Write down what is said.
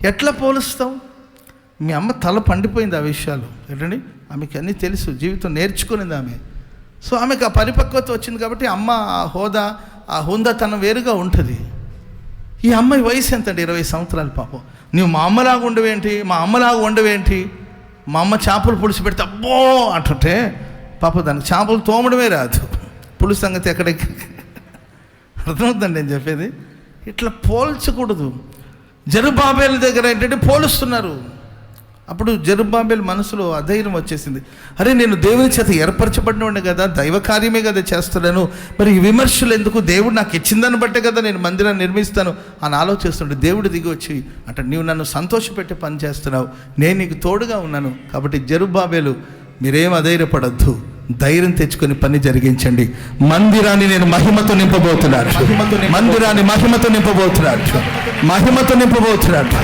ఎట్లా పోలుస్తావు? మీ అమ్మ తల పండిపోయింది ఆ విషయాలు. ఏంటండి, ఆమెకి అన్నీ తెలుసు, జీవితం నేర్చుకునింది ఆమె. సో ఆమెకు ఆ పరిపక్వత వచ్చింది కాబట్టి అమ్మ ఆ హోదా, ఆ హుందాతనం వేరుగా ఉంటుంది. ఈ అమ్మాయి వయసు ఎంతండి? 20 సంవత్సరాలు. పాపం, నువ్వు మా అమ్మలాగా ఉండవేంటి, మా అమ్మలాగా ఉండవేంటి, మా అమ్మ చేపలు పులుసు పెడితే అబ్బో అంటుంటే పాప దానికి చేపలు తోమడమే రాదు, పులుసు సంగతి ఎక్కడికి. అర్థమవుతుందండి నేను చెప్పేది? ఇట్లా పోల్చకూడదు. జెరుబ్బాబెలు దగ్గర ఏంటంటే పోలుస్తున్నారు. అప్పుడు జెరుబ్బాబెలు మనసులో అధైర్యం వచ్చేసింది. అరే, నేను దేవుని చేత ఏర్పరచబడినవాడిని కదా, దైవ కార్యమే కదా చేస్తున్నాను, మరి ఈ విమర్శలు ఎందుకు? దేవుడు నాకు ఇచ్చిందని బట్టే కదా నేను మందిరాన్ని నిర్మిస్తాను అని ఆలోచిస్తుంటే దేవుడు దిగి వచ్చి అంటే, నీవు నన్ను సంతోషపెట్టి పని చేస్తున్నావు, నేను నీకు తోడుగా ఉన్నాను. కాబట్టి జెరుబ్బాబెలు, మీరేం అధైర్యపడద్దు, ధైర్యం తెచ్చుకొని పని జరిగించండి. మందిరాన్ని నేను మహిమతో నింపబోతున్నాను, మందిరాన్ని మహిమతో నింపబోతున్నాను, మహిమతో నింపబోతున్నాను.